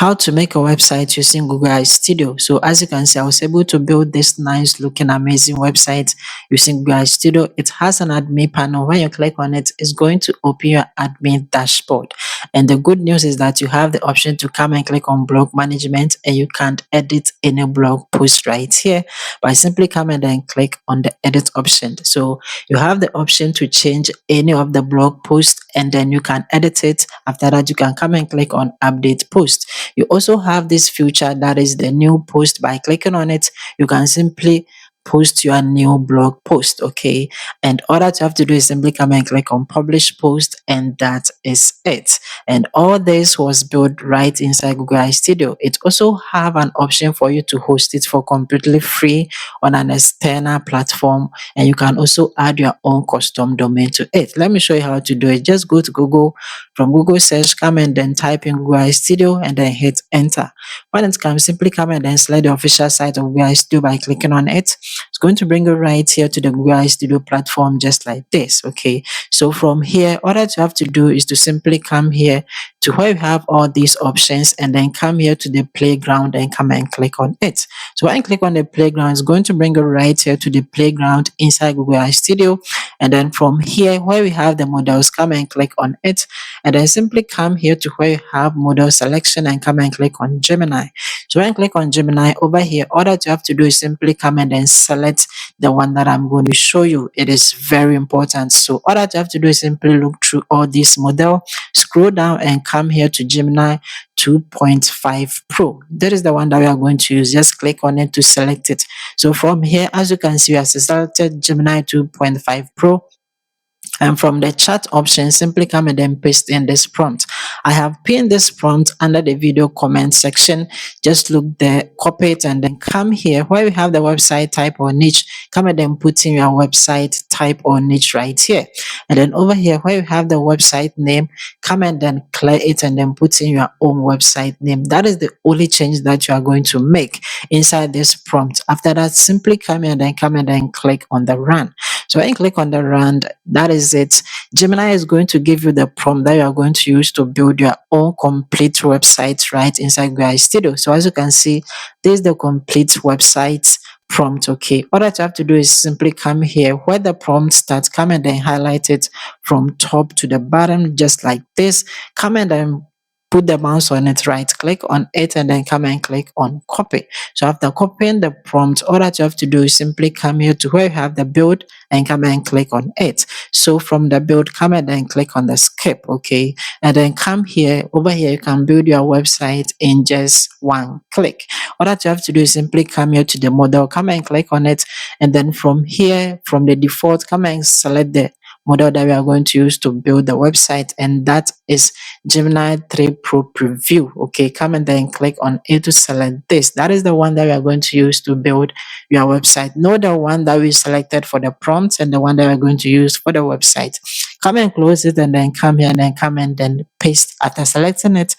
how to make a website using Google AI Studio. So as you can see, I was able to build this nice looking amazing website using Google AI Studio. It has an admin panel. When you click on it, it's going to open your admin dashboard. And the good news is that you have the option to come and click on blog management, and you can edit any blog post right here by simply coming and then click on the edit option. So you have the option to change any of the blog posts, and then you can edit it. After that, you can come and click on update post. You also have this feature that is the new post. By clicking on it, you can simply post your new blog post. Okay, and all that you have to do is simply come and click on publish post, and that is it. And all this was built right inside Google AI Studio. It also have an option for you to host it for completely free on an external platform, and you can also add your own custom domain to it. Let me show you how to do it. Just go to Google. From Google search, come and then type in Google AI Studio and then hit enter. When it comes, simply come and then select the official site of Google AI Studio by clicking on it. It's going to bring you right here to the Google AI Studio platform, just like this. Okay, so from here, all that you have to do is to simply come here to where you have all these options, and then come here to the playground and come and click on it. So when you click on the playground, it's going to bring you right here to the playground inside Google AI Studio. And then from here, where we have the models, come and click on it, and then simply come here to where you have model selection and come and click on Gemini. So when you click on Gemini over here, all that you have to do is simply come and then select the one that I'm going to show you. It is very important. So all that you have to do is simply look through all this model, scroll down and come here to Gemini 2.5 Pro. That is the one that we are going to use. Just click on it to select it. So from here, as you can see, we have selected Gemini 2.5 Pro. And from the chat option, simply come and then paste in this prompt. I have pinned this prompt under the video comment section. Just look there, copy it, and then come here where we have the website type or niche. Come and then put in your website type or niche right here. And then over here where you have the website name, come and then clear it and then put in your own website name. That is the only change that you are going to make inside this prompt. After that, simply come and then click on the run. So when you click on the run, that is it. Gemini is going to give you the prompt that you are going to use to build your own complete website right inside Google AI Studio. So as you can see, this is the complete website prompt. Okay, all that you have to do is simply come here where the prompt starts, come and then highlight it from top to the bottom, just like this. Come and then put the mouse on it, right click on it, and then come and click on copy. So after copying the prompt, all that you have to do is simply come here to where you have the build and come and click on it. So from the build, come and then click on the skip. Okay, and then come here. Over here you can build your website in just one click. All that you have to do is simply come here to the model, come and click on it, and then from here, from the default, come and select the model that we are going to use to build the website, and that is Gemini 3 Pro Preview. Okay, come and then click on it to select this. That is the one that we are going to use to build your website. Know the one that we selected for the prompts and the one that we're going to use for the website. Come and close it, and then come here and then come and then paste. After selecting it,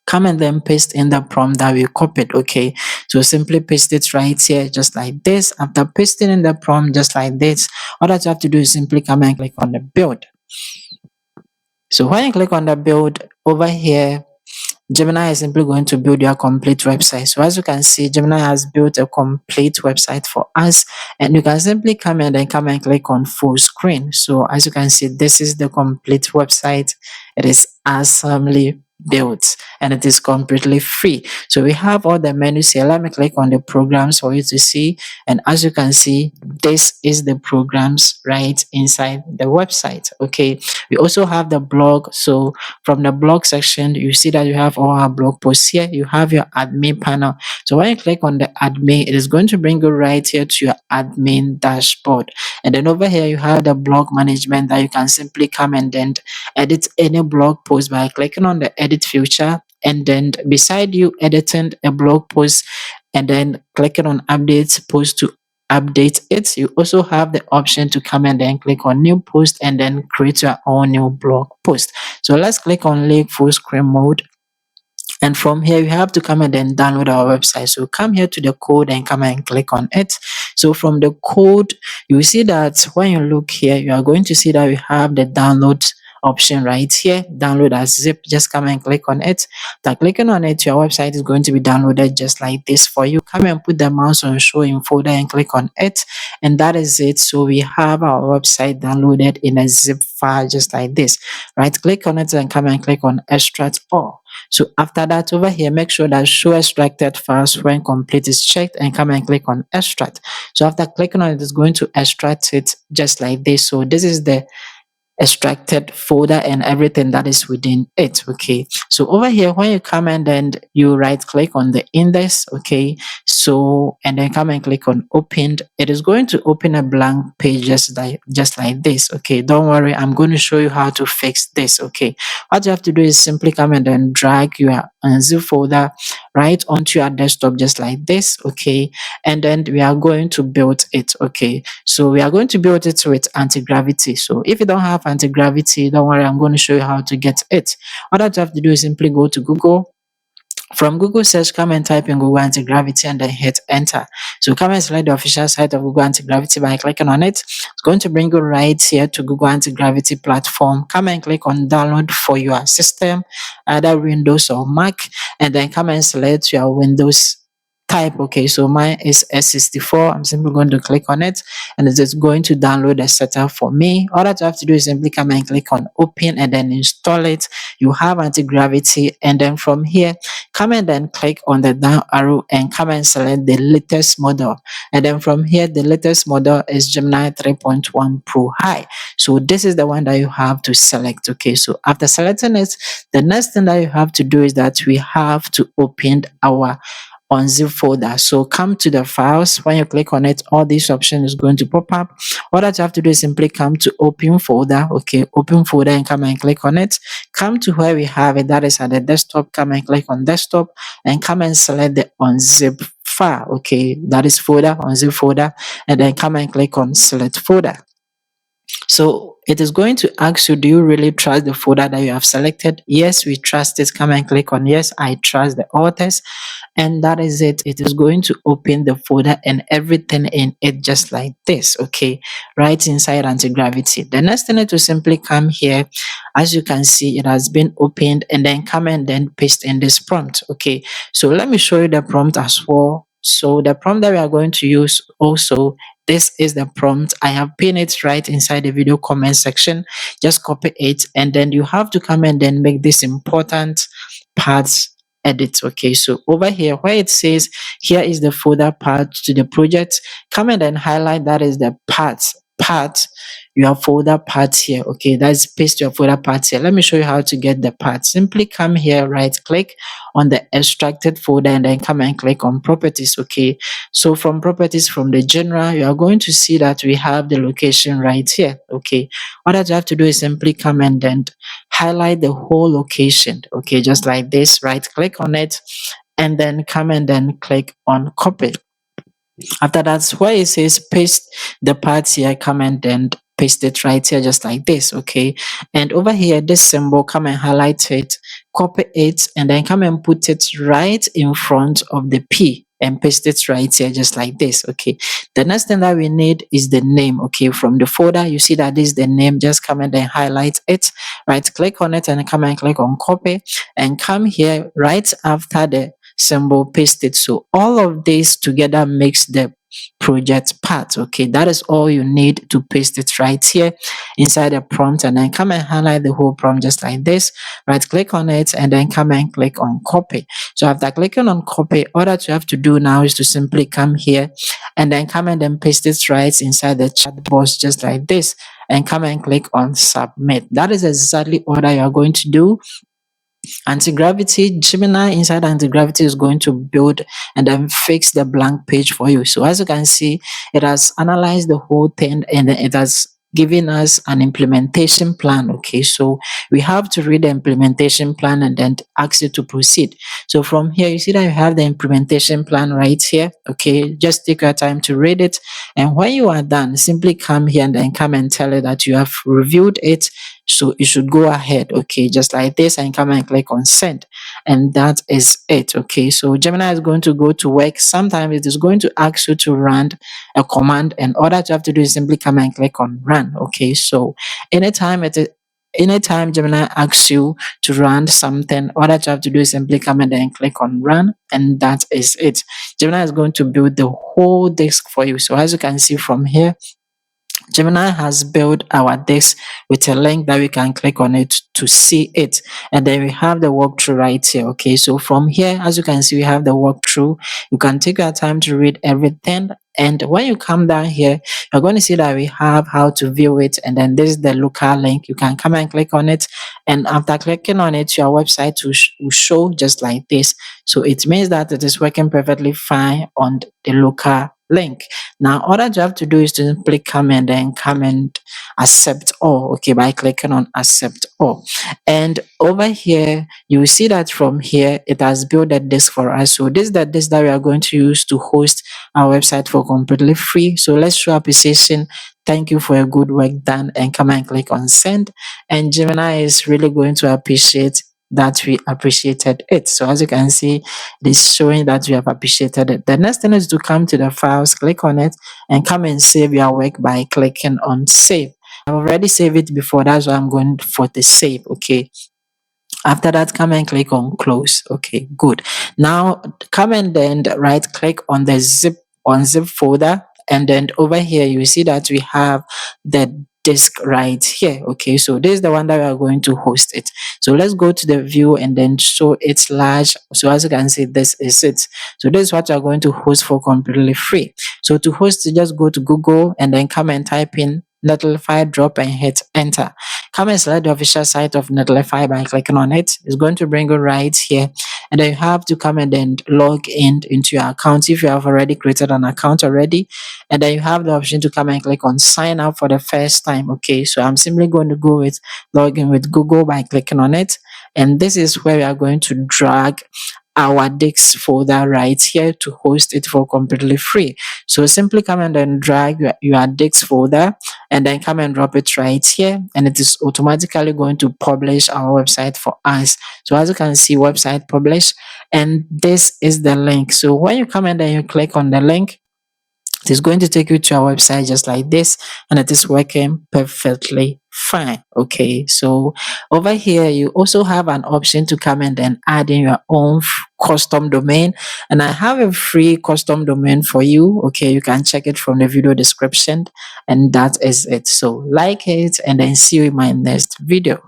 come and then paste in the prompt that we copied. Okay, so simply paste it right here, just like this. After pasting in the prompt, just like this, all that you have to do is simply come and click on the build. So when you click on the build over here, Gemini is simply going to build your complete website. So as you can see, Gemini has built a complete website for us, and you can simply come and then come and click on full screen. So as you can see, this is the complete website. It is awesomely built and it is completely free. So we have all the menus here. Let me click on the programs for you to see, and as you can see, this is the programs right inside the website. Okay, we also have the blog. So from the blog section, you see that you have all our blog posts here. You have your admin panel. So when you click on the admin, it is going to bring you right here to your admin dashboard. And then over here you have the blog management that you can simply come and then edit any blog post by clicking on the edit feature, and then beside you editing a blog post and then clicking on update post to update it, you also have the option to come and then click on new post and then create your own new blog post. So let's click on leave full screen mode. And from here, you have to come and then download our website. So come here to the code and come and click on it. So from the code, you will see that when you look here, you are going to see that we have the download option right here, download as zip. Just come and click on it. After clicking on it, your website is going to be downloaded just like this for you. Come and put the mouse on show in folder and click on it, and that is it. So we have our website downloaded in a zip file just like this. Right click on it and come and click on extract all. So after that, over here, make sure that show extracted files when complete is checked, and come and click on extract. So after clicking on it, it's going to extract it just like this. So this is the extracted folder and everything that is within it. Okay, so over here, when you come and then you right click on the index, okay, so and then come and click on opened, it is going to open a blank page just like this. Okay, don't worry, I'm going to show you how to fix this. Okay, what you have to do is simply come and then drag your zip folder right onto your desktop just like this. Okay, and then we are going to build it. Okay, so we are going to build it with anti-gravity. So if you don't have anti-gravity, don't worry, I'm going to show you how to get it. All that you have to do is simply go to Google. From Google search, come and type in Google Anti-Gravity and then hit enter. So come and select the official site of Google Anti-Gravity by clicking on it. It's going to bring you right here to Google Anti-Gravity platform. Come and click on download for your system, either Windows or Mac, and then come and select your Windows type. Okay, so mine is S64. I'm simply going to click on it, and it is going to download the setup for me. All that you have to do is simply come and click on open and then install it. You have anti-gravity, and then from here, come and then click on the down arrow and come and select the latest model. And then from here, the latest model is Gemini 3.1 Pro High. So this is the one that you have to select. Okay, so after selecting it, the next thing that you have to do is that we have to open our unzip folder. So come to the files. When you click on it, all these options is going to pop up. All that you have to do is simply come to open folder. Okay, open folder and come and click on it. Come to where we have it, that is at the desktop. Come and click on desktop and come and select the unzip file. Okay, that is folder, unzip folder, and then come and click on select folder. So it is going to ask you, do you really trust the folder that you have selected? Yes, we trust it. Come and click on yes, I trust the authors. And that is it. It is going to open the folder and everything in it just like this. Okay, right inside anti-gravity. The next thing is to simply come here. As you can see, it has been opened, and then come and then paste in this prompt. Okay, so let me show you the prompt as well. So the prompt that we are going to use also, this is the prompt. I have pinned it right inside the video comment section. Just copy it, and then you have to come and then make this important parts edit. Okay, so over here where it says here is the folder path to the project, come and then highlight that is the part your folder path here. Okay, that's paste your folder path here. Let me show you how to get the path. Simply come here, right click on the extracted folder, and then come and click on properties. Okay, so from properties, from the general, you are going to see that we have the location right here. Okay, what that you have to do is simply come and then highlight the whole location. Okay, just like this, right click on it, and then come and then click on copy. After that, where it says paste the parts here, come and then paste it right here just like this. Okay, and over here this symbol, come and highlight it, copy it, and then come and put it right in front of the P and paste it right here just like this. Okay, the next thing that we need is the name. Okay, from the folder you see that this is the name. Just come and then highlight it, right click on it, and come and click on copy, and come here right after the symbol, paste it. So all of this together makes the project part. Okay, that is all you need to paste it right here inside the prompt, and then come and highlight the whole prompt just like this, right click on it, and then come and click on copy. So after clicking on copy, all that you have to do now is to simply come here and then come and then paste it right inside the chat box just like this, and come and click on submit. That is exactly all that you are going to do. Anti-gravity, Gemini inside anti-gravity is going to build and then fix the blank page for you. So as you can see, it has analyzed the whole thing, and then it has given us an implementation plan. Okay, so we have to read the implementation plan and then ask you to proceed. So from here you see that you have the implementation plan right here. Okay, just take your time to read it, and when you are done, simply come here and then come and tell it that you have reviewed it, so you should go ahead. Okay, just like this, and come and click on send, and that is it. Okay, so Gemini is going to go to work. Sometimes it is going to ask you to run a command, and all that you have to do is simply come and click on run. Okay, so anytime anytime Gemini asks you to run something, all that you have to do is simply come and then click on run, and that is it. Gemini is going to build the whole disk for you. So as you can see from here, Gemini has built our disk with a link that we can click on it to see it. And then we have the walkthrough right here. Okay, so from here, as you can see, we have the walkthrough. You can take your time to read everything. And when you come down here, you're going to see that we have how to view it. And then this is the local link. You can come and click on it. And after clicking on it, your website will show just like this. So it means that it is working perfectly fine on the local link. Now, all that you have to do is to simply come and then come and accept all, okay, by clicking on accept all. And over here, you will see that from here, it has built a disk for us. So this is the disk that we are going to use to host our website for completely free. So let's show appreciation. Thank you for your good work done, and come and click on send. And Gemini is really going to appreciate that we appreciated it. So as you can see, it is showing that you have appreciated it. The next thing is to come to the files, click on it, and come and save your work by clicking on save. I've already saved it before, that's why I'm going for the save. Okay, after that, come and click on close. Okay, good. Now come and then right click on the zip folder, and then over here you see that we have the disk right here. Okay, so this is the one that we are going to host it. So let's go to the view and then show it's large. So as you can see, this is it. So this is what you are going to host for completely free. So to host it, just go to Google and then come and type in Netlify, drop and hit enter. Come and select the official site of Netlify by clicking on it. It's going to bring you right here. And then you have to come and then log in into your account if you have already created an account already. And then you have the option to come and click on sign up for the first time. Okay, so I'm simply going to go with login with Google by clicking on it. And this is where we are going to drag our disk folder right here to host it for completely free. So simply come and then drag your disk folder and then come and drop it right here, and it is automatically going to publish our website for us. So as you can see, website publish, and this is the link. So when you come and then you click on the link, it is going to take you to our website just like this, and it is working perfectly fine. Okay, so over here you also have an option to come and then add in your own custom domain, and I have a free custom domain for you. Okay, you can check it from the video description, and that is it. So like it, and then see you in my next video.